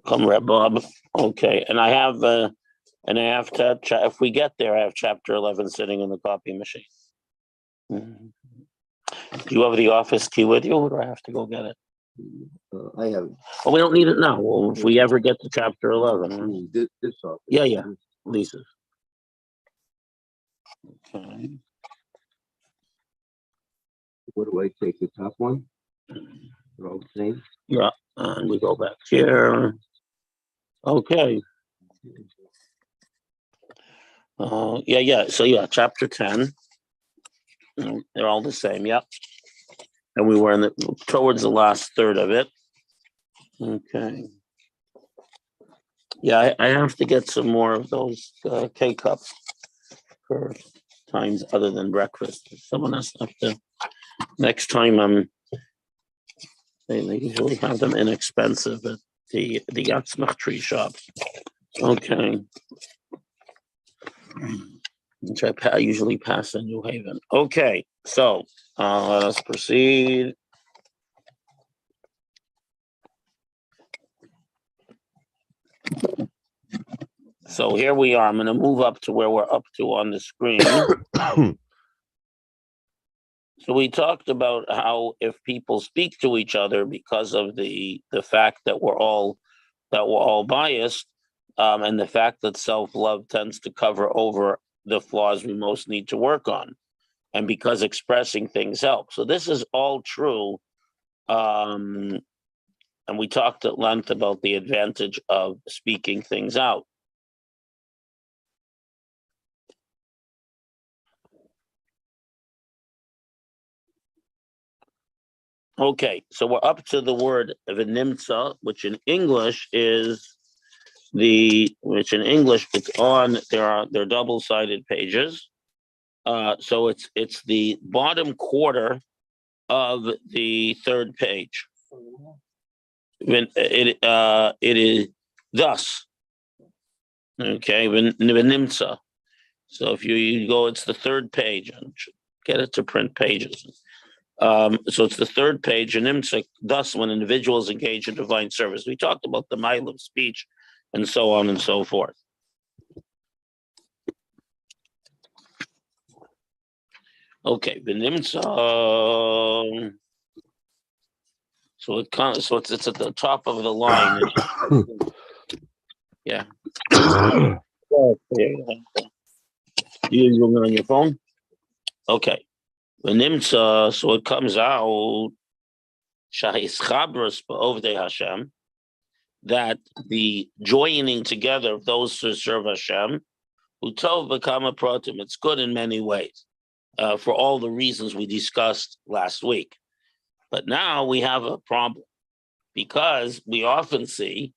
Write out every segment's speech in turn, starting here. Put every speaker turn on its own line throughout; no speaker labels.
Come, Reb Bob. Okay, and I have if we get there, I have chapter 11 sitting in the copy machine. Do you have the office key with you, or do I have to go get it?
I have.
Oh, we don't need it now. Well, if we ever get to chapter 11.
This office.
Yeah, Lisa's. Okay.
What do I take? The top one? They're all the same?
Yeah, and we go back here. Okay. Yeah. So chapter 10. They're all the same. Yep. And we were towards the last third of it. Okay. Yeah, I have to get some more of those K-cups for times other than breakfast. Someone has to. Next time, they usually have them inexpensive at the Yatzmach tree shops. Okay. Which I usually pass in New Haven. Okay, so let us proceed. So here we are. I'm going to move up to where we're up to on the screen. So we talked about how if people speak to each other because of the fact that we're all biased, and the fact that self-love tends to cover over the flaws we most need to work on, and because expressing things helps. So this is all true. And we talked at length about the advantage of speaking things out. Okay, so we're up to the word v'nimtza, which in English it's on, they're double-sided pages. So it's the bottom quarter of the third page. It is thus. Okay, v'nimtza. So if you go, it's the third page. Get it to print pages. So it's the third page, and thus when individuals engage in divine service. We talked about the mile of speech and so on and so forth. Okay, v'nimtza. So it's at the top of the line. Yeah. You looking on your phone? Okay. V'nimtza, so it comes out Hashem, that the joining together of those who serve Hashem, utov v'kama pratim, it's good in many ways, for all the reasons we discussed last week. But now we have a problem, because we often see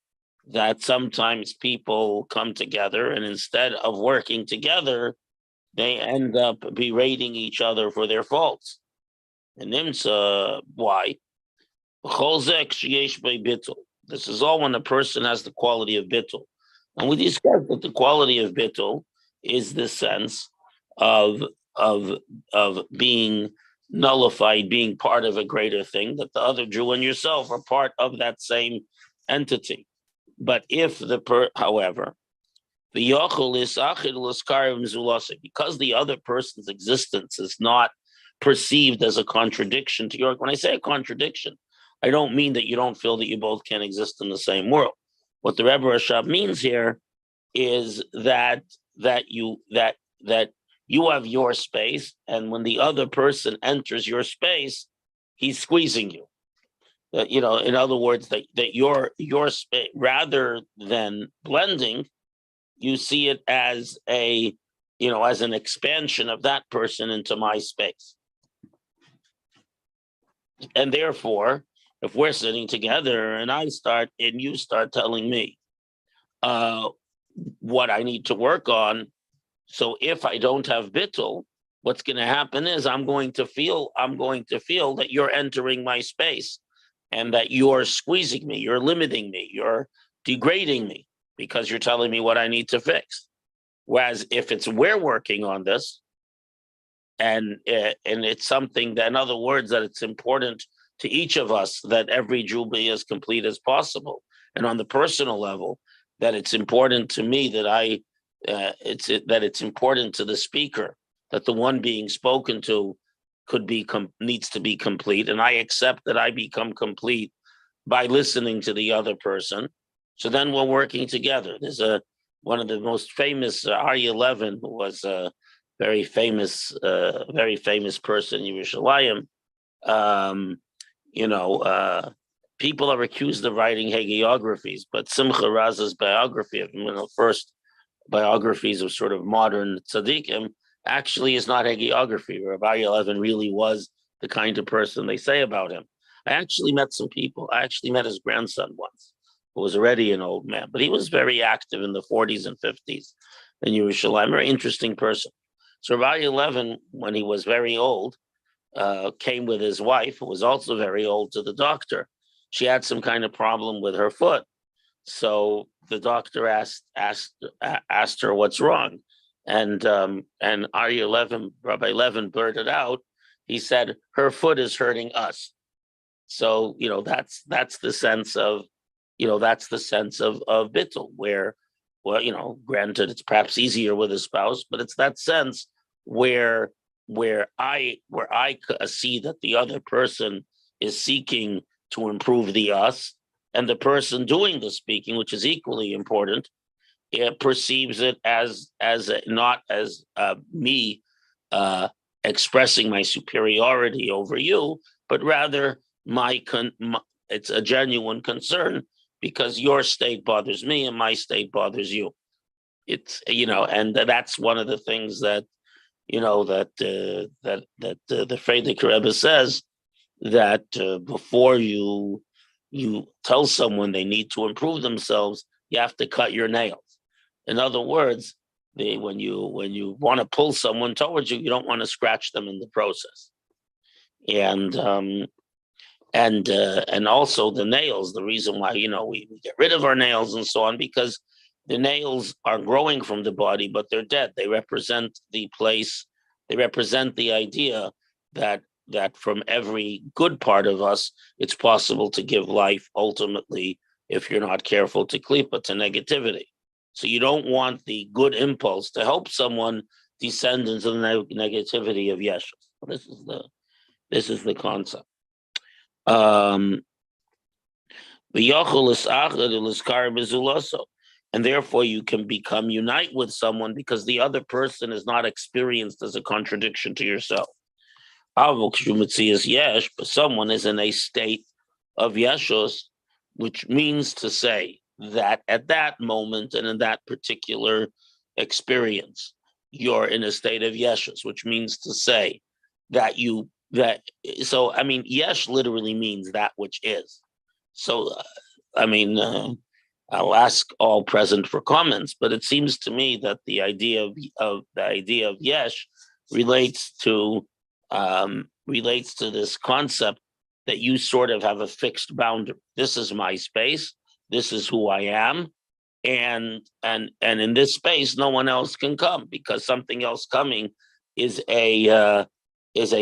that sometimes people come together and instead of working together, they end up berating each other for their faults. And why? This is all when a person has the quality of bittul. And we discussed that the quality of bittul is the sense of being nullified, being part of a greater thing, that the other Jew and yourself are part of that same entity. But if however, because the other person's existence is not perceived as a contradiction to yours. When I say a contradiction, I don't mean that you don't feel that you both can exist in the same world. What the Rebbe Rashab means here is that you have your space, and when the other person enters your space, he's squeezing you. In other words, that your space, rather than blending, you see it as as an expansion of that person into my space. And therefore, if we're sitting together and you start telling me what I need to work on, so if I don't have bittul, what's going to happen is I'm going to feel that you're entering my space, and that you're squeezing me, you're limiting me, you're degrading me, because you're telling me what I need to fix. Whereas if we're working on this, and it's something that, in other words, that it's important to each of us that every Jew be as complete as possible, and on the personal level, that it's important to me that it's important to the speaker that the one being spoken to needs to be complete, and I accept that I become complete by listening to the other person. So then we're working together. There's one of the most famous Arya Levin was a very famous person in Yerushalayim. Um, people are accused of writing hagiographies, but Simcha Raza's biography of one of the first biographies of sort of modern tzaddikim actually is not hagiography. Rabbi Levin really was the kind of person they say about him. I actually met some people. I actually met his grandson once, who was already an old man, but he was very active in the 40s and 50s in Yerushalayim. Very interesting person. So Rabbi Levin, when he was very old, came with his wife, who was also very old, to the doctor. She had some kind of problem with her foot. So the doctor asked her what's wrong, and Rabbi Levin blurted out. He said, "Her foot is hurting us." So that's the sense of bittul, where, well, granted it's perhaps easier with a spouse, but it's that sense where I see that the other person is seeking to improve the us, and the person doing the speaking, which is equally important, it perceives it as not as me expressing my superiority over you, but rather it's a genuine concern because your state bothers me and my state bothers you. It's and that's one of the things that the Frierdiker Rebbe says, that before you tell someone they need to improve themselves, you have to cut your nails. In other words, when you want to pull someone towards you, you don't want to scratch them in the process. And also the nails. The reason why we get rid of our nails and so on, because the nails are growing from the body, but they're dead. They represent the place. They represent the idea that from every good part of us, it's possible to give life ultimately, if you're not careful, to klipa, to negativity. So you don't want the good impulse to help someone descend into the negativity of Yeshua. This is the concept. And therefore you can unite with someone because the other person is not experienced as a contradiction to yourself. But someone is in a state of Yeshus, which means to say that at that moment and in that particular experience, you're in a state of Yeshus, which means to say that Yesh literally means that which is. So, I'll ask all present for comments, but it seems to me that the idea of Yesh relates to this concept that you sort of have a fixed boundary. This is my space. This is who I am, and in this space, no one else can come, because something else coming is a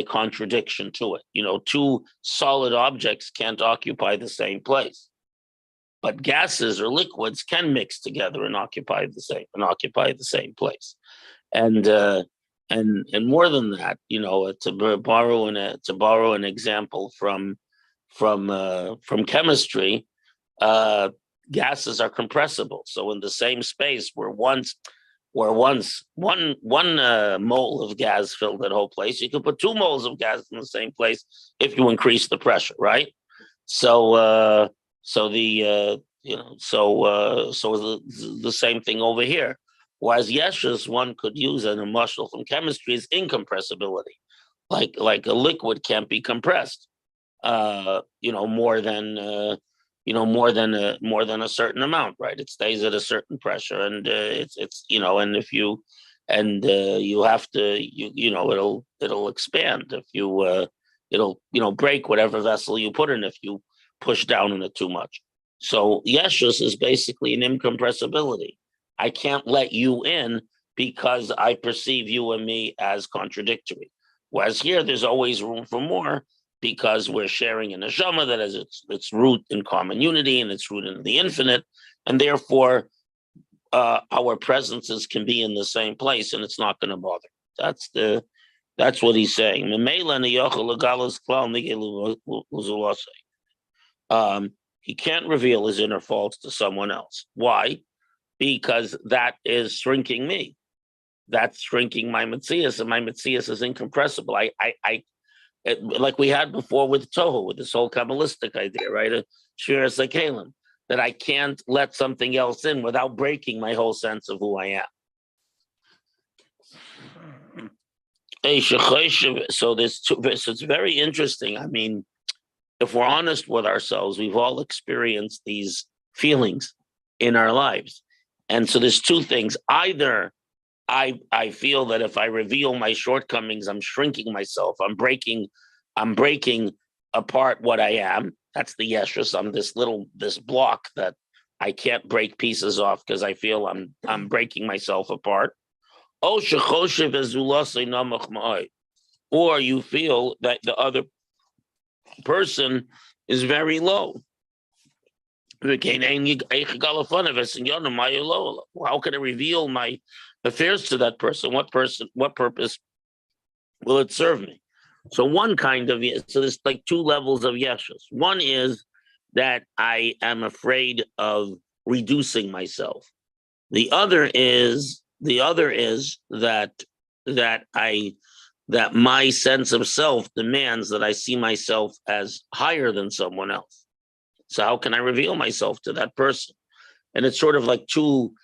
contradiction to it. Two solid objects can't occupy the same place, but gases or liquids can mix together and occupy the same place. And more than that, to borrow an example from chemistry, gases are compressible. So in the same space where once one mole of gas filled that whole place, you could put 2 moles of gas in the same place if you increase the pressure, right? So the same thing over here. Whereas Yeshus, one could use an emotional from chemistry, is incompressibility. Like a liquid can't be compressed, more than a certain amount, right? It stays at a certain pressure, and and if you you have to it'll expand if you it'll break whatever vessel you put in if you push down on it too much. So Yeshus is basically an incompressibility. I can't let you in because I perceive you and me as contradictory. Whereas here, there's always room for more because we're sharing a neshama that has its root in common unity and its root in the infinite, and therefore our presences can be in the same place and it's not going to bother. That's what he's saying. He can't reveal his inner faults to someone else. Why? Because that is shrinking me. That's shrinking my Metzias, and my Metzias is incompressible. Like we had before with Toho, with this whole Kabbalistic idea, right? Shira Sakalim, that I can't let something else in without breaking my whole sense of who I am. So it's very interesting. I mean, if we're honest with ourselves, we've all experienced these feelings in our lives. And so there's two things. Either I feel that if I reveal my shortcomings, I'm shrinking myself. I'm breaking apart what I am. That's the yeshus. I'm this block that I can't break pieces off because I feel I'm breaking myself apart. Or you feel that the other person is very low. How can I reveal my affairs to that person? What purpose will it serve me? So there's like two levels of yeshus. One is that I am afraid of reducing myself. The other is that my sense of self demands that I see myself as higher than someone else. So how can I reveal myself to that person? And it's sort of like two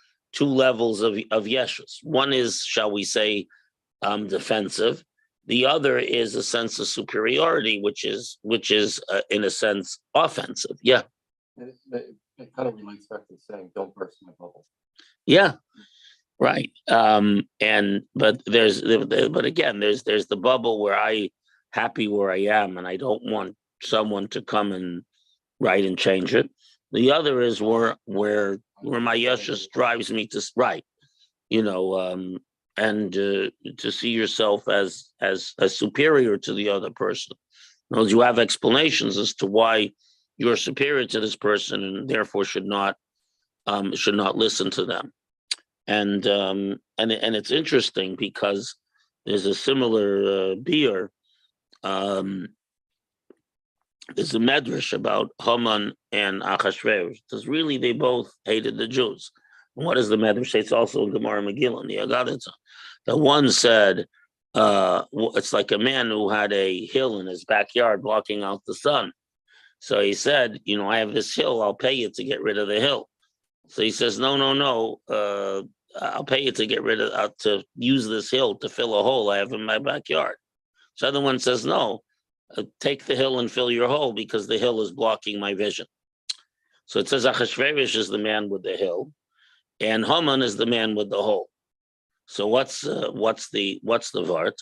levels of yeshus. One is, shall we say, defensive. The other is a sense of superiority, which is in a sense offensive. Yeah.
It kind of relates back to saying, "Don't burst my bubble."
Yeah. Right. But again, there's the bubble where I happy where I am, and I don't want someone to come and right and change it. The other is where my yeshus drives me to right, and to see yourself as superior to the other person. In other words, you have explanations as to why you're superior to this person, and therefore should not listen to them. And it's interesting because there's a similar beer. There's a medrash about Haman and Achashverosh, because really they both hated the Jews. And what does the medrash say? It's also in Gemara Megillah, in the Agadah. The one said, it's like a man who had a hill in his backyard blocking out the sun. So he said, I have this hill, I'll pay you to get rid of the hill. So he says, no, I'll pay you to get rid of, to use this hill to fill a hole I have in my backyard. So the other one says, no, take the hill and fill your hole because the hill is blocking my vision. So it says Achashverosh is the man with the hill, and Haman is the man with the hole. So what's the vart?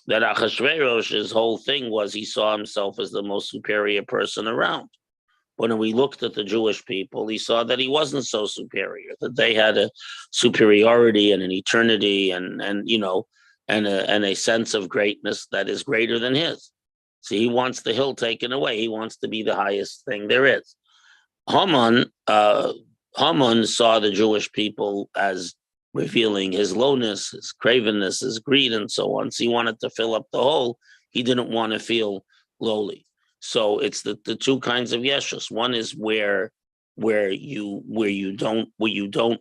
That Achashverosh's whole thing was he saw himself as the most superior person around. When we looked at the Jewish people, he saw that he wasn't so superior, that they had a superiority and an eternity and a sense of greatness that is greater than his. See, he wants the hill taken away. He wants to be the highest thing there is. Haman saw the Jewish people as revealing his lowness, his cravenness, his greed, and so on. So he wanted to fill up the hole. He didn't want to feel lowly. So it's the two kinds of yeshus. One is where you don't want you don't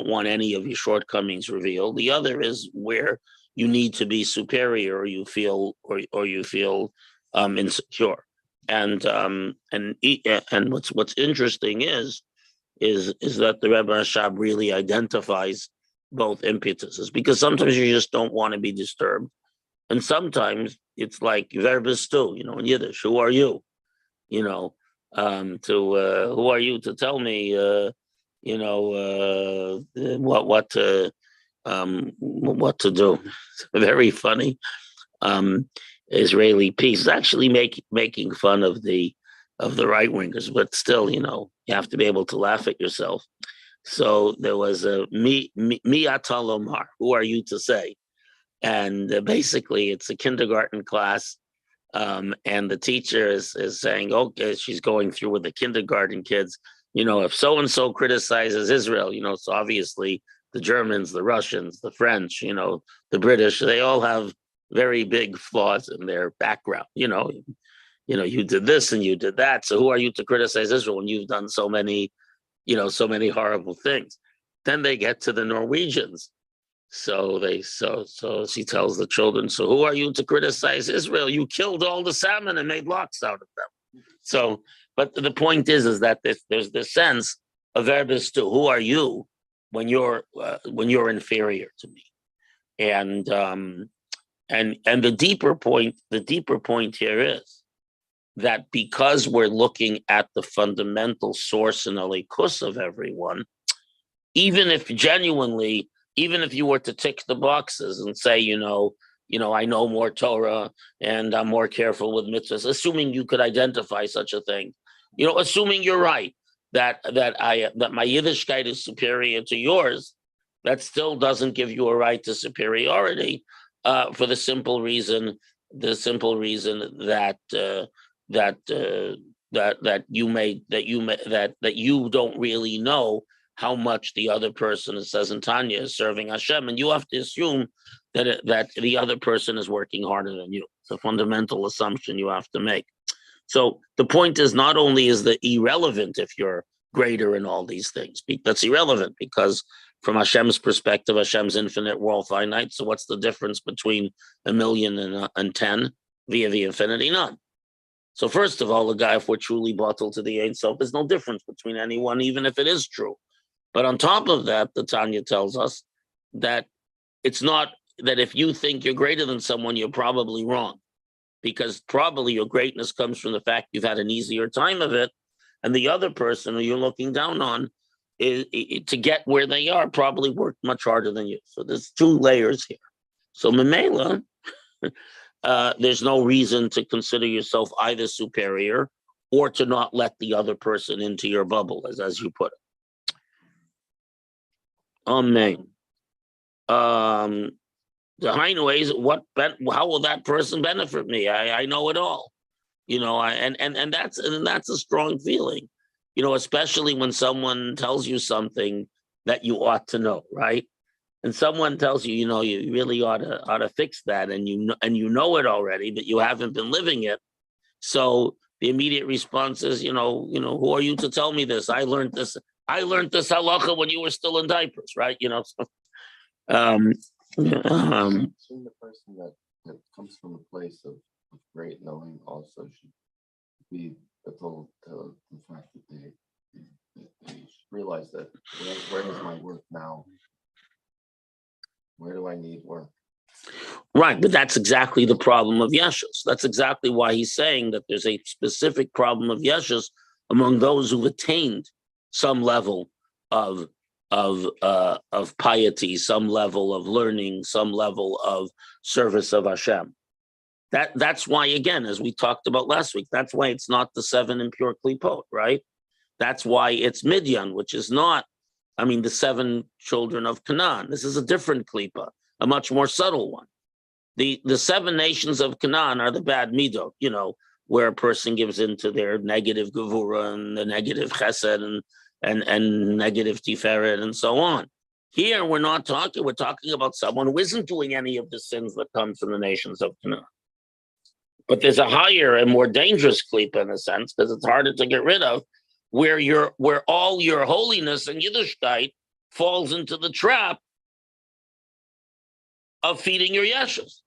want any of your shortcomings revealed. The other is where you need to be superior, or you feel insecure. And what's interesting is that the Rebbe Rashab really identifies both impetuses, because sometimes you just don't want to be disturbed, and sometimes it's like verbis too, in Yiddish. Who are you? Who are you to tell me? What to do? Very funny. Israeli peace is actually making fun of the right wingers, but still, you have to be able to laugh at yourself. So there was a mi atalomar. Who are you to say? And basically it's a kindergarten class. And the teacher is saying, okay, she's going through with the kindergarten kids, if so-and-so criticizes Israel, so obviously the Germans, the Russians, the French, the British, they all have very big flaws in their background. You did this and you did that. So who are you to criticize Israel when you've done so many horrible things? Then they get to the Norwegians. So she tells the children, so who are you to criticize Israel? You killed all the salmon and made lox out of them. So, but the point is that there's this sense of verbis to who are you when you're inferior to me, and the deeper point here is that because we're looking at the fundamental source and alikus of everyone, even if you were to tick the boxes and say, I know more Torah and I'm more careful with mitzvahs, assuming you could identify such a thing, assuming you're right, that my Yiddishkeit is superior to yours, that still doesn't give you a right to superiority, for the simple reason that you don't really know how much the other person, it says in Tanya, is serving Hashem, and you have to assume that the other person is working harder than you. It's a fundamental assumption you have to make. So the point is, not only is that irrelevant if you're greater in all these things, that's irrelevant because from Hashem's perspective, Hashem's infinite, we're all finite. So what's the difference between 1,000,000 and 10 via the infinity? None. So first of all, the guy, if we're truly bottled to the Ein Sof, there's no difference between anyone, even if it is true. But on top of that, the Tanya tells us that it's not that if you think you're greater than someone, you're probably wrong, because probably your greatness comes from the fact you've had an easier time of it, and the other person who you're looking down on to get where they are probably worked much harder than you. So there's two layers here. So Memela, there's no reason to consider yourself either superior or to not let the other person into your bubble, as you put it. Amen. The ways, how will that person benefit me? I know it all, and that's a strong feeling, especially when someone tells you something that you ought to know, right? And someone tells you, you really ought to fix that, and you know it already, but you haven't been living it. So the immediate response is, who are you to tell me this? I learned this halacha when you were still in diapers, right? So,
Assume the person that comes from a place of great knowing also should be told to the fact that they should realize that where is my work now? Where do I need work?
Right, but that's exactly the problem of Yeshus. That's exactly why he's saying that there's a specific problem of Yeshus among those who've attained some level of piety, some level of learning, some level of service of Hashem. That's why, again, as we talked about last week, that's why it's not the 7 impure klipot, right? That's why it's Midian, which is not, the 7 children of Canaan. This is a different klipa, a much more subtle one. The 7 nations of Canaan are the bad midot, where a person gives into their negative gevura and the negative chesed and negative tiferet and so on. Here we're talking about someone who isn't doing any of the sins that come from the nations of Canaan. But there's a higher and more dangerous klipa in a sense, because it's harder to get rid of, where all your holiness and Yiddishkeit falls into the trap of feeding your yeshus.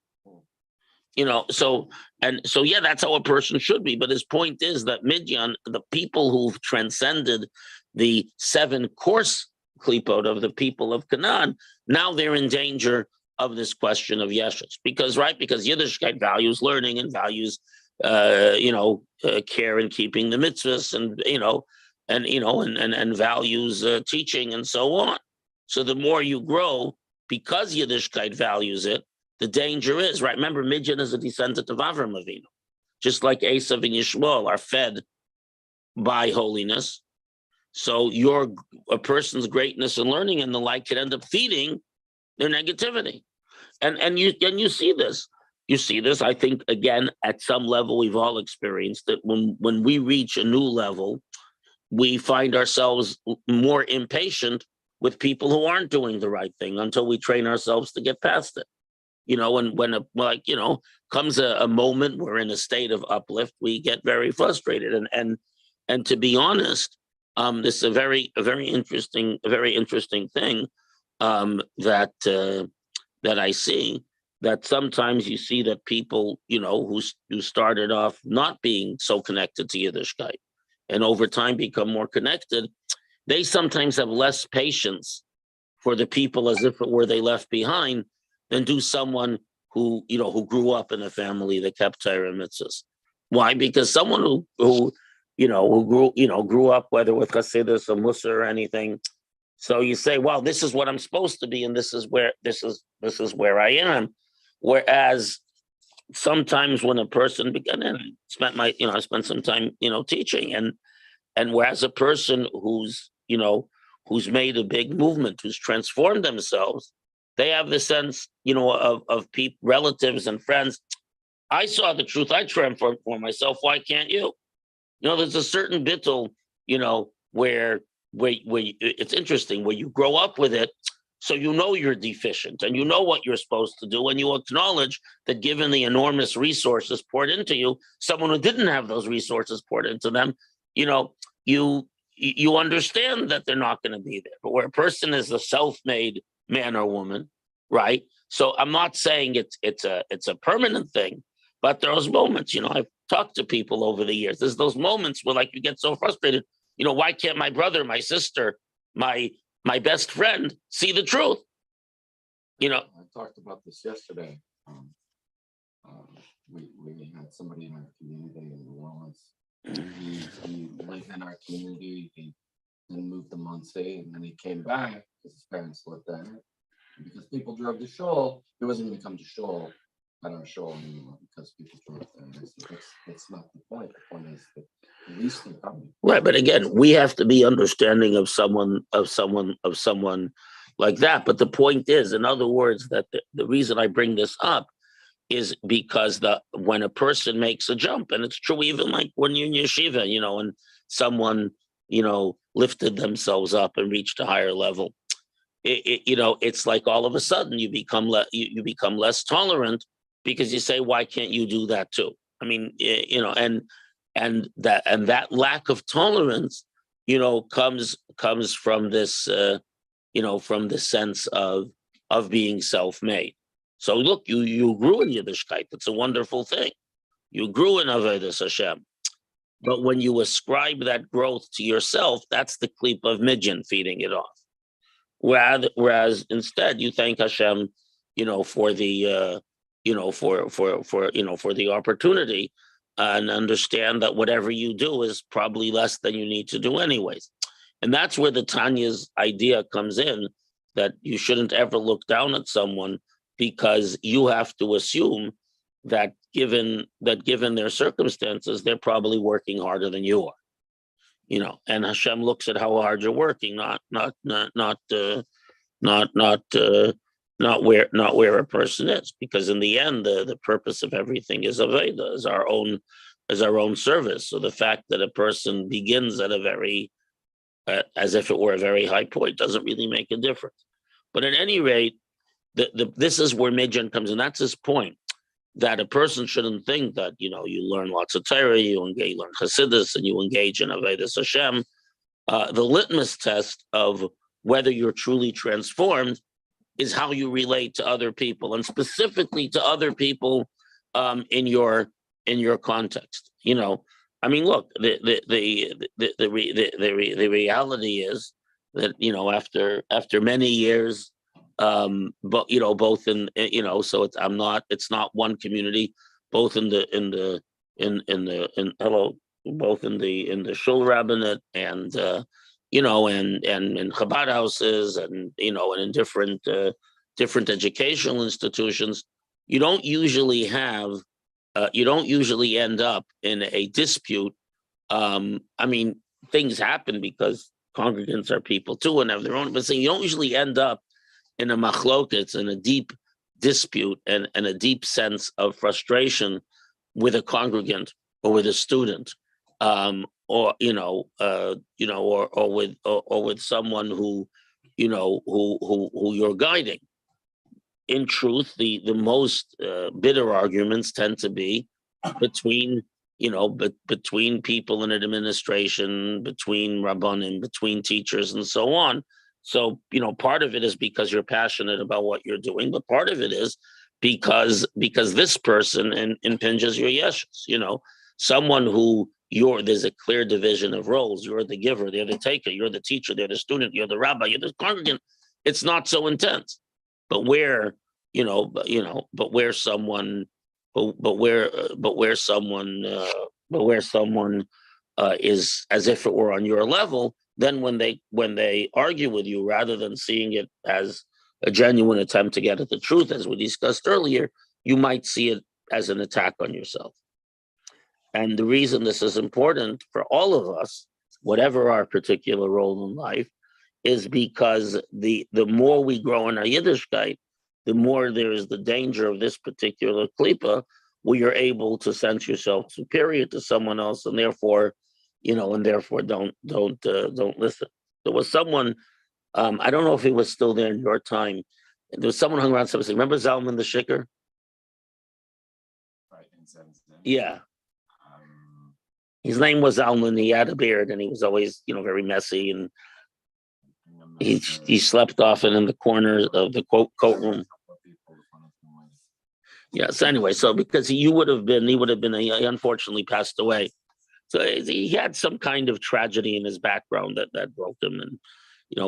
So that's how a person should be. But his point is that Midian, the people who've transcended the 7 coarse klipot of the people of Canaan, now they're in danger of this question of yeshus, because Yiddishkeit values learning and values care and keeping the mitzvahs and values teaching and so on. So the more you grow, because Yiddishkeit values it, the danger is, right? Remember, Midian is a descendant of Avram Avinu, just like Esav and Yishmael are fed by holiness. So a person's greatness and learning and the like could end up feeding their negativity. and you see this. You see this. I think again, at some level, we've all experienced it. When we reach a new level, we find ourselves more impatient with people who aren't doing the right thing until we train ourselves to get past it. When comes a moment we're in a state of uplift, we get very frustrated. And to be honest, this is a very interesting thing that I see, that sometimes you see that people, who started off not being so connected to Yiddishkeit and over time become more connected, they sometimes have less patience for the people as if it were they left behind than do someone who grew up in a family that kept Torah and mitzvahs. Why? Because someone who grew up, whether with Hasidus or Mussar or anything, so you say, well, this is what I'm supposed to be, and this is where I am. Whereas sometimes when a person began, and I spent some time, teaching, and whereas a person who's made a big movement, who's transformed themselves, they have the sense, of people, relatives and friends. I saw the truth. I transformed for myself. Why can't you? There's a certain bittul, where it's interesting, where you grow up with it, so you're deficient and you know what you're supposed to do, and you acknowledge that given the enormous resources poured into you, someone who didn't have those resources poured into them, you understand that they're not going to be there. But where a person is a self-made man or woman, right? So I'm not saying it's a permanent thing, but there's moments, I've talked to people over the years. There's those moments where you get so frustrated. Why can't my brother, my sister, my best friend see the truth?
I talked about this yesterday. We had somebody in our community in New Orleans. He lived in our community. He then moved to Muncie, and then he came back because his parents lived there. And because people drove to Shul, he wasn't going to come to Shul at our Shul anymore because people drove there. And I said, that's not the point. The point is that at least they're coming.
Right, but again, we have to be understanding of someone like that. But the point is, in other words, that the reason I bring this up is because when a person makes a jump, and it's true even like when you're in yeshiva, and someone, lifted themselves up and reached a higher level, it's like all of a sudden you become less tolerant, because you say, why can't you do that too? I mean, and that lack of tolerance, comes from this, from the sense of being self-made. So look, you grew in Yiddishkeit. It's a wonderful thing. You grew in Avodas Hashem. But when you ascribe that growth to yourself, that's the kleep of midyan feeding it off. Whereas instead you thank Hashem, for the, for the opportunity, and understand that whatever you do is probably less than you need to do anyways. And that's where the Tanya's idea comes in, that you shouldn't ever look down at someone because you have to assume that given their circumstances, they're probably working harder than you are. And Hashem looks at how hard you're working, not where a person is, because in the end, the purpose of everything is Aveda, is our own service. So the fact that a person begins at a very, as if it were a very high point, doesn't really make a difference. But at any rate, this is where Midjan comes in. That's his point, that a person shouldn't think that, you learn lots of Torah, you learn Hasidus, and you engage in Avodas Hashem. The litmus test of whether you're truly transformed is how you relate to other people, and specifically to other people in your context. I mean, look, the reality is that after many years, but both in so it's not one community, both in the shul rabbinate and and in Chabad houses, and and in different educational institutions, you don't usually end up in a dispute. I mean, things happen because congregants are people too and have their own, but you don't usually end up in a machlokes, in a deep dispute and a deep sense of frustration with a congregant or with a student, or with someone who who you're guiding. In truth, the most bitter arguments tend to be between between people in administration, between rabbanim, between teachers, and so on. So part of it is because you're passionate about what you're doing, but part of it is because this person impinges your yeshus. Someone who there's a clear division of roles. You're the giver, they're the taker. You're the teacher, they're the student. You're the rabbi, you're the congregant. It's not so intense. But where someone is as if it were on your level, then when they argue with you, rather than seeing it as a genuine attempt to get at the truth, as we discussed earlier, you might see it as an attack on yourself. And the reason this is important for all of us, whatever our particular role in life, is because the more we grow in our Yiddishkeit, the more there is the danger of this particular klipa, where you're able to sense yourself superior to someone else, and therefore don't listen. There was someone, I don't know if he was still there in your time. There was someone hung around. Someone said, "Remember Zalman the Shikker?"
Right, in 7th.
Yeah. His name was Zalman. He had a beard, and he was always, very messy, and he slept often in the corner of the coat room. Yeah. So anyway, because he would have been, he unfortunately passed away. So he had some kind of tragedy in his background that broke him, and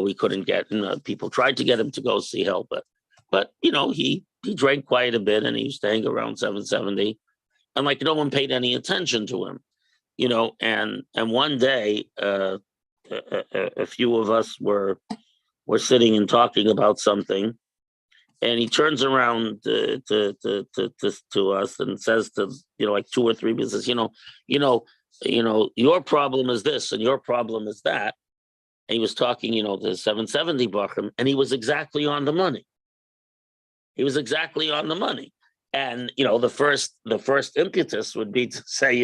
we couldn't get. And people tried to get him to go see help, but he drank quite a bit, and he used to hang around 770, and no one paid any attention to him, And one day, a few of us were sitting and talking about something. And he turns around to us and says to two or three people, says, your problem is this and your problem is that. And he was talking, to 770 Bachim, and he was exactly on the money. And the first impetus would be to say,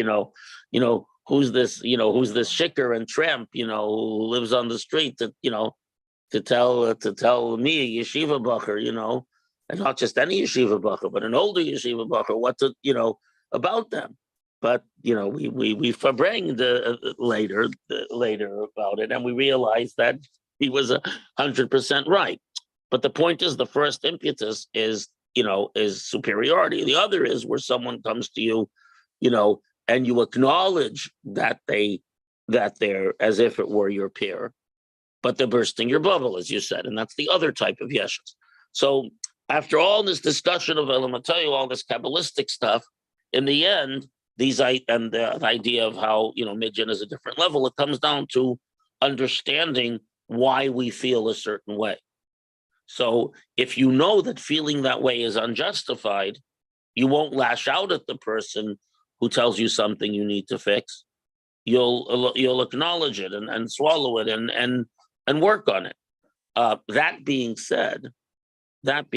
who's this shicker and tramp, who lives on the street that to tell me, a yeshiva bacher, and not just any yeshiva bacher, but an older yeshiva bacher, what to, about them. But we farbranged later about it, and we realized that he was 100% right. But the point is, the first impetus is superiority. The other is where someone comes to you, and you acknowledge that they're as if it were your peer, but they're bursting your bubble, as you said, and that's the other type of yeshus. So after all this discussion of Elamatayyu, all this Kabbalistic stuff, in the end, the idea of how Midjan is a different level, it comes down to understanding why we feel a certain way. So if you know that feeling that way is unjustified, you won't lash out at the person who tells you something you need to fix. You'll acknowledge it and swallow it and work on it. That being said, what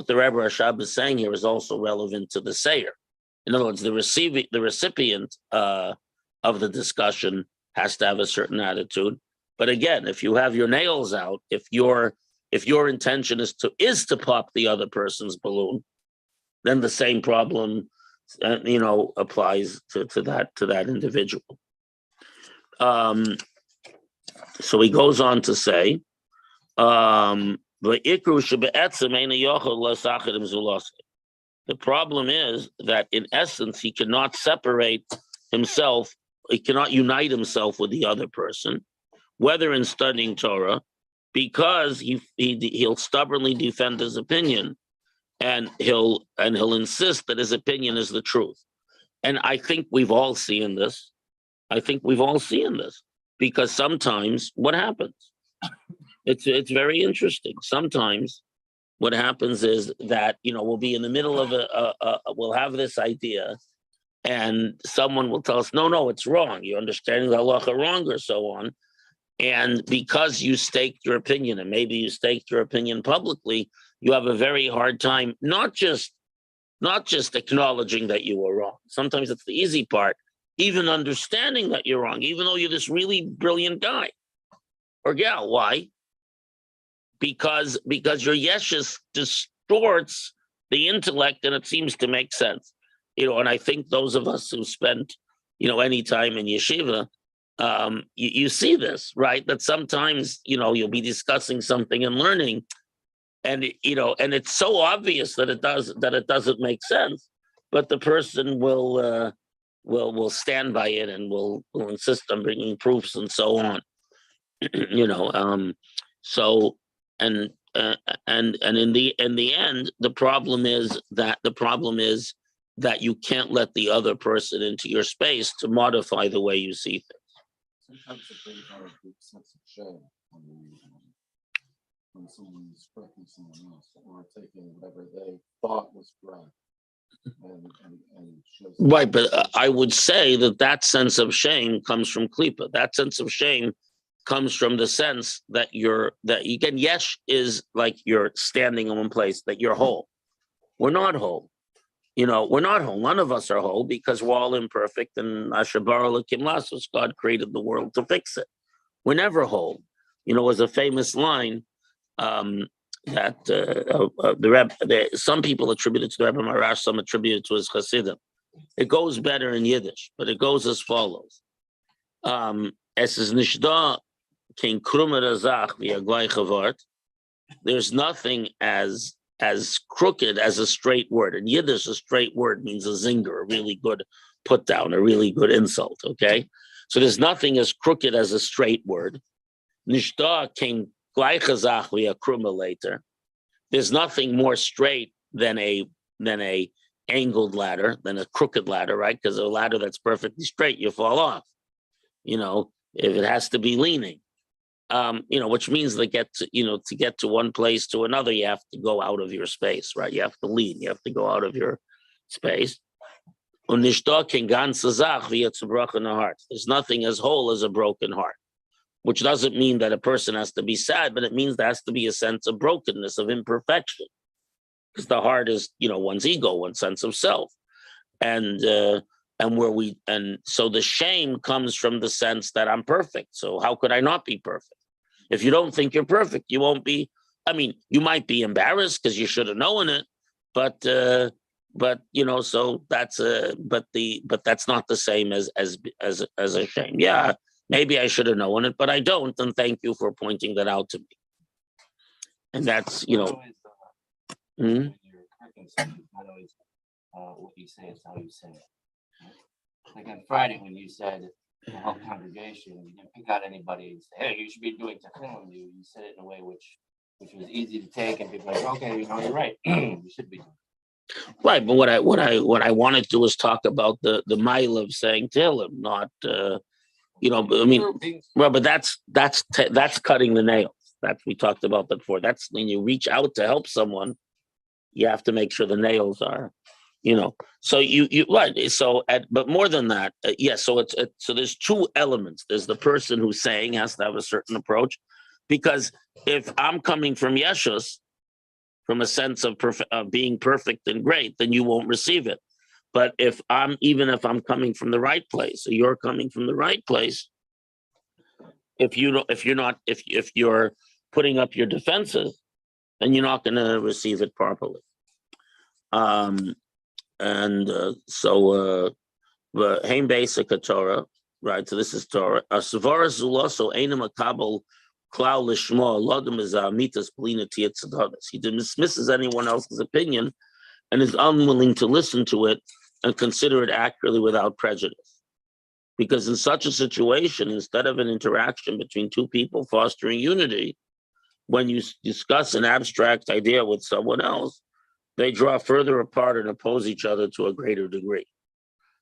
the Rebbe Rashab is saying here is also relevant to the sayer. In other words, the recipient of the discussion has to have a certain attitude. But again, if you have your nails out, if your intention is to pop the other person's balloon, then the same problem, applies to that individual. So he goes on to say, the problem is that in essence, he cannot separate himself, he cannot unite himself with the other person, whether in studying Torah, because he'll stubbornly defend his opinion, and he'll insist that his opinion is the truth. And I think we've all seen this. Because sometimes what happens? It's very interesting. Sometimes what happens is that we'll be in the middle of we'll have this idea, and someone will tell us, no, it's wrong. You're understanding the halacha wrong, or so on. And because you staked your opinion, and maybe you staked your opinion publicly, you have a very hard time, not just acknowledging that you were wrong. Sometimes it's the easy part, even understanding that you're wrong, even though you're this really brilliant guy or gal. Why? Because your yeshus distorts the intellect, and it seems to make sense. And I think those of us who spent, any time in yeshiva, you see this, right? That sometimes, you'll be discussing something and learning, and and it's so obvious that it doesn't make sense, but the person will stand by it and will insist on bringing proofs and so on. So and in the end, the problem is that you can't let the other person into your space to modify the way you see things.
Sometimes it brings out a big sense of shame when someone is correcting someone else or taking whatever they thought was correct. And shows
Right, but I would say that sense of shame comes from klipa. That sense of shame comes from the sense that yesh is like you're standing in one place, that you're whole. We're not whole. We're not whole. None of us are whole because we're all imperfect, and Asher bara l'kim lasos, God created the world to fix it. We're never whole. It was a famous line that the Rebbe, some people attribute it to the Rebbe Marash, some attribute it to his Hasidim. It goes better in Yiddish, but it goes as follows. Es is nishda kein krumer azach v'yagvay chavart. There's nothing as crooked as a straight word. In Yiddish, a straight word means a zinger, a really good put down, a really good insult, okay? So there's nothing as crooked as a straight word. Nishda kein gleichazach v'yakrumer later. There's nothing more straight than a angled ladder, than a crooked ladder, right? Because a ladder that's perfectly straight, you fall off. If it has to be leaning, which means to get to one place to another, you have to go out of your space, right? You have to lean, you have to go out of your space. There's nothing as whole as a broken heart, which doesn't mean that a person has to be sad, but it means there has to be a sense of brokenness, of imperfection, because the heart is, one's ego, one sense of self, and so the shame comes from the sense that I'm perfect. So how could I not be perfect? If you don't think you're perfect, you won't be. I mean, you might be embarrassed because you should have known it, but so that's but that's not the same as a shame. Yeah, maybe I should have known it, but I don't. And thank you for pointing that out to me. And that's
When you're correcting something, it's not always what you say, it's how you say it. Like on Friday, when you said the whole congregation, you didn't pick out anybody and say, "Hey, you should be doing tefillin." You said it in a way which was easy to take, and people were like, "Okay, you're right. You should be doing it."
Right, but what I wanted to was talk about the mile of saying Tehillim, not I mean, well, but that's cutting the nails. We talked about that before. That's when you reach out to help someone, you have to make sure the nails are, So you right. So but more than that, yes. So so there's two elements. There's the person who's saying has to have a certain approach, because if I'm coming from Yeshus, from a sense of being perfect and great, then you won't receive it. But if I'm coming from the right place, or you're coming from the right place, if you're putting up your defenses, then you're not going to receive it properly. So the Haim Basic Torah, right? So this is Torah. Asvara Zulaso Ainam Akabel Klau Lishma Lodom is Amitas Polina Tietzadadas. He dismisses anyone else's opinion and is unwilling to listen to it and consider it accurately without prejudice. Because in such a situation, instead of an interaction between two people fostering unity, when you discuss an abstract idea with someone else, they draw further apart and oppose each other to a greater degree.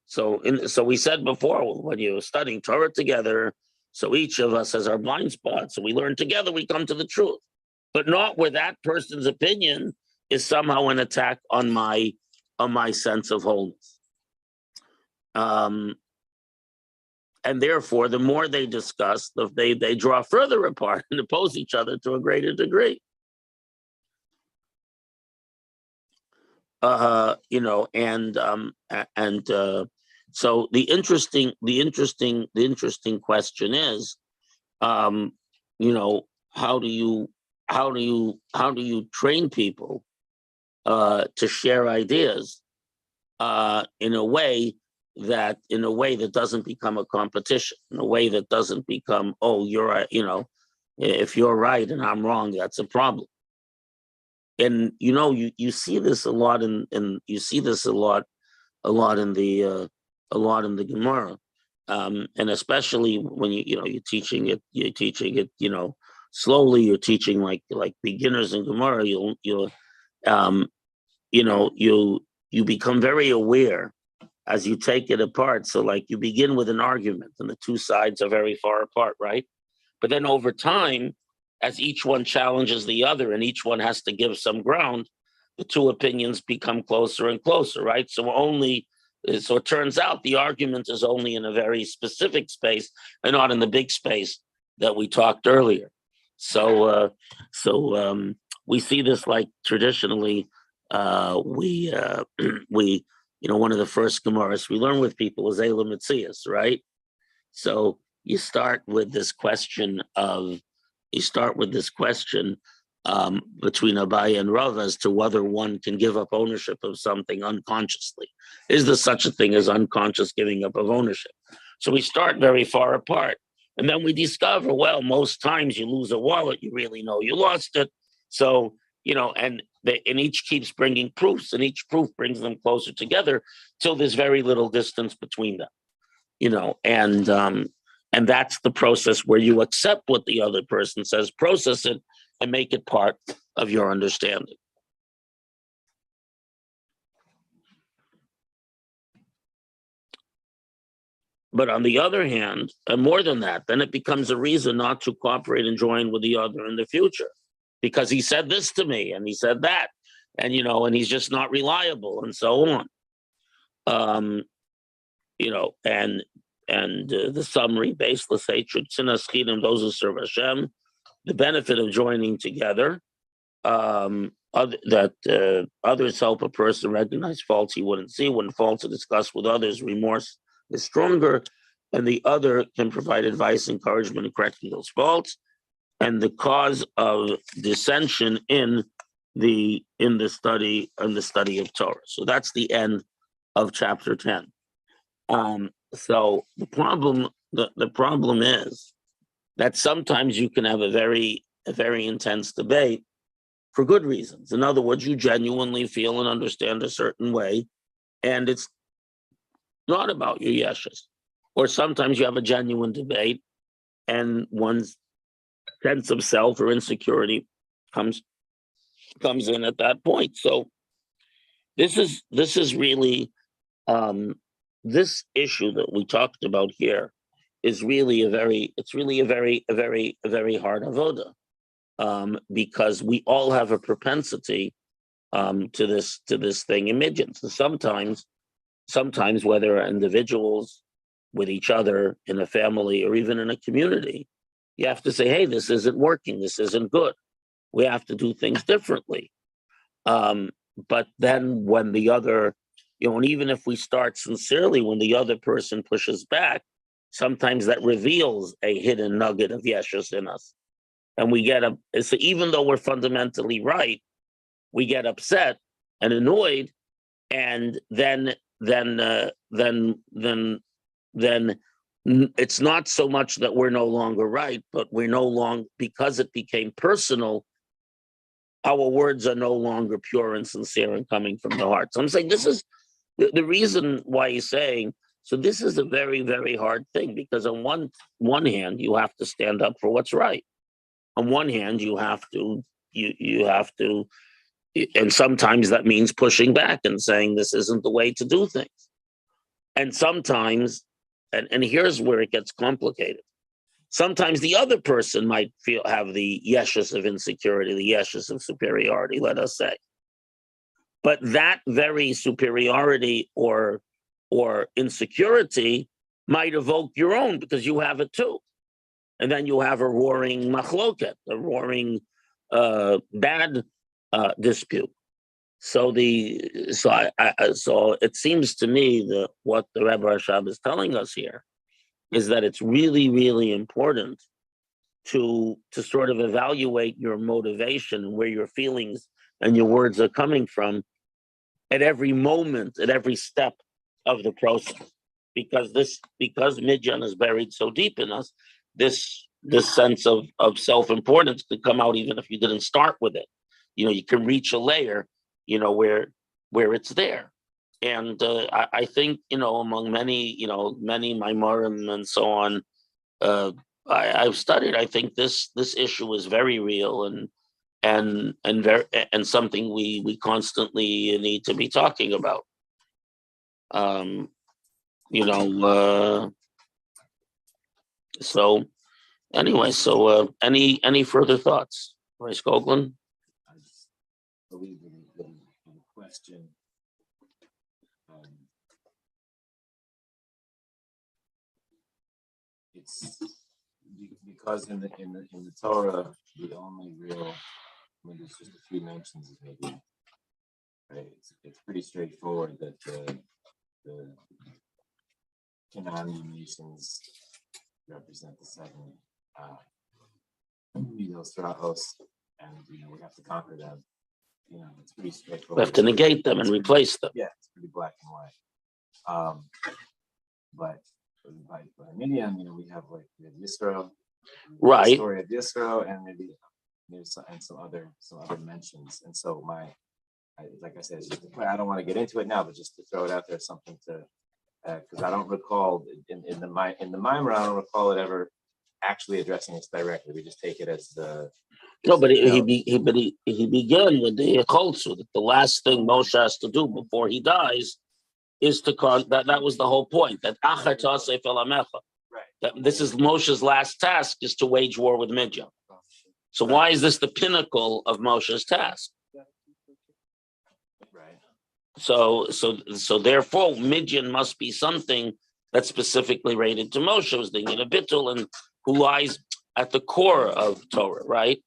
So we said before, when you're studying Torah together, so each of us has our blind spots. So we learn together, we come to the truth. But not where that person's opinion is somehow an attack on my sense of wholeness. And therefore, the more they discuss, they draw further apart and oppose each other to a greater degree. So the interesting question is, um, you know, how do you train people to share ideas in a way that doesn't become a competition, in a way that doesn't become, oh, you're right, if you're right and I'm wrong, that's a problem. And you see this a lot in you see this a lot in the Gemara, and especially when you're teaching it slowly. You're teaching like beginners in Gemara. Um, you become very aware as you take it apart. So like you begin with an argument, and the two sides are very far apart, right? But then over time, as each one challenges the other and each one has to give some ground, the two opinions become closer and closer, right? So it turns out the argument is only in a very specific space and not in the big space that we talked earlier. So we see this like traditionally. We one of the first Gemaras we learn with people is Elam Mitzias, right? So you start with this question between Abaye and Rav as to whether one can give up ownership of something unconsciously. Is there such a thing as unconscious giving up of ownership? So we start very far apart. And then we discover, well, most times you lose a wallet, you really know you lost it. So, and each keeps bringing proofs, and each proof brings them closer together till there's very little distance between them. And that's the process where you accept what the other person says, process it, and make it part of your understanding. But on the other hand, and more than that, then it becomes a reason not to cooperate and join with the other in the future, because he said this to me and he said that, and he's just not reliable, and so on. The summary, baseless hatred, sinas chidim, those who serve Hashem, the benefit of joining together, that others help a person recognize faults he wouldn't see. When faults are discussed with others, remorse is stronger, and the other can provide advice, encouragement in correcting those faults. And the cause of dissension in the study of Torah. So that's the end of chapter 10. So the problem is that sometimes you can have a very intense debate for good reasons. In other words, you genuinely feel and understand a certain way, and it's not about your yeshus. Or sometimes you have a genuine debate, and one's sense of self or insecurity comes in at that point. So this is really this issue that we talked about here is really a very hard avoda, because we all have a propensity to this thing in midgens. And sometimes whether individuals with each other in a family or even in a community, you have to say, hey, this isn't working, this isn't good, we have to do things differently. But then when the other, and even if we start sincerely, when the other person pushes back, sometimes that reveals a hidden nugget of yeshus in us. And we get so even though we're fundamentally right, we get upset and annoyed, and then it's not so much that we're no longer right, but we're no longer, because it became personal, our words are no longer pure and sincere and coming from the heart. So I'm saying this is the reason why he's saying, so this is a very, very hard thing, because on one hand, you have to stand up for what's right. On one hand, you have to, and sometimes that means pushing back and saying this isn't the way to do things. And sometimes, and here's where it gets complicated. Sometimes the other person might have the yeshus of insecurity, the yeshus of superiority, let us say. But that very superiority or insecurity might evoke your own, because you have it too. And then you have a roaring machloket, a roaring bad dispute. So so it seems to me that what the Rebbe Rashab is telling us here is that it's really, really important to sort of evaluate your motivation and where your feelings and your words are coming from at every moment, at every step of the process. Because Midyan is buried so deep in us, this sense of self-importance could come out even if you didn't start with it. You can reach a layer, where it's there. And I think, among many, many Maimorim and so on, I've studied. I think this issue is very real and something we constantly need to be talking about. So anyway, any further thoughts, Royce Coughlin?
I just believe in the question. It's because in the Torah, the only real, there's just a few mentions of maybe, right? It's pretty straightforward that the Canaanite nations represent the seven Midos, and we have to conquer them. It's pretty straightforward.
We have to negate them and replace them.
Yeah, it's pretty black and white. But by Midian, we have Yisro,
Right.
the story of Yisro, and maybe some other mentions. And so like I said, I don't want to get into it now, but just to throw it out there, something to because I don't recall in the Mimer, I don't recall it ever actually addressing this directly. We just take it as the
No, but he began with the Cholzu, that the last thing Moshe has to do before he dies is to cause that was the whole point, that Achar Tasef El Amecha.
Right.
That this is Moshe's last task, is to wage war with Midian. So why is this the pinnacle of Moshe's task?
Right.
So therefore, Midian must be something that's specifically rated to Moshe, who's the Bitul, and who lies at the core of Torah, right?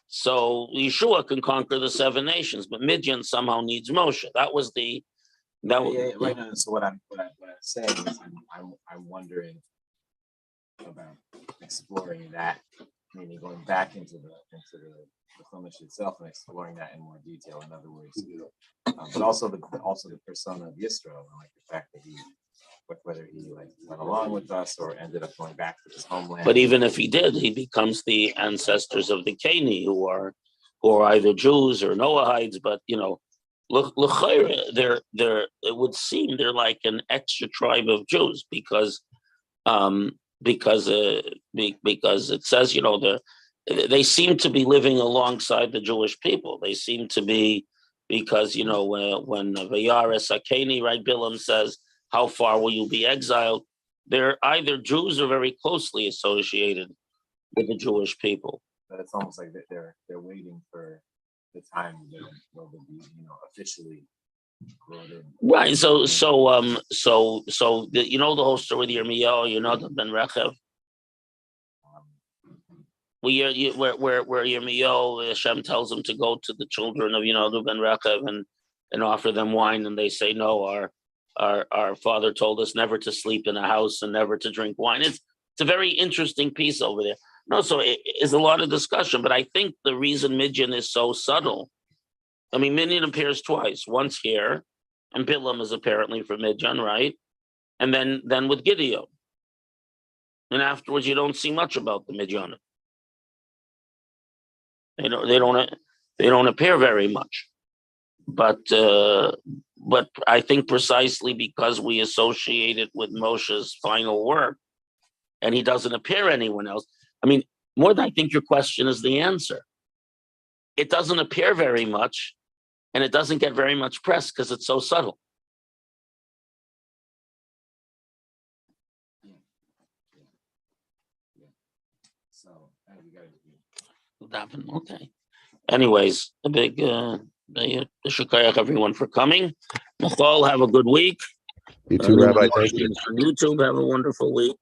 So Yeshua can conquer the seven nations, but Midian somehow needs Moshe. That was the
Right now. So what I'm saying is I'm wondering about exploring that, meaning going back into the Chumash itself and exploring that in more detail. In other words, but also the persona of Yisro, like the fact that whether he went along with us or ended up going back to his homeland.
But even if he did, he becomes the ancestors of the Cani, who are either Jews or Noahites. But they're it would seem they're like an extra tribe of Jews because it says they seem to be living alongside the Jewish people. They seem to be, because when Vayaris Akeni, right, Bilam says, how far will you be exiled? They're either Jews or very closely associated with the Jewish people.
But it's almost like they're waiting for the time where they'll be officially brought in.
Right. So the whole story of Yirmiyahu, the Ben Rechev. Where Yirmiyahu, Hashem tells him to go to the children of the Ben Rechev and offer them wine, and they say no. Our father told us never to sleep in a house and never to drink wine. It's a very interesting piece over there. No, so it is a lot of discussion, but I think the reason Midian is so subtle. I mean, Midian appears twice. Once here, and Bilam is apparently for Midian, right? And then with Gideon. And afterwards, you don't see much about the Midian. They don't appear very much. But I think precisely because we associate it with Moshe's final work, and he doesn't appear anyone else. I mean, more than I think your question is the answer. It doesn't appear very much, and it doesn't get very much press because it's so subtle.
Yeah. So we got to.
Okay. Anyways, a big shukayach everyone for coming. Michal, have a good week.
You too, Rabbi. Thank you.
On YouTube, have a wonderful week.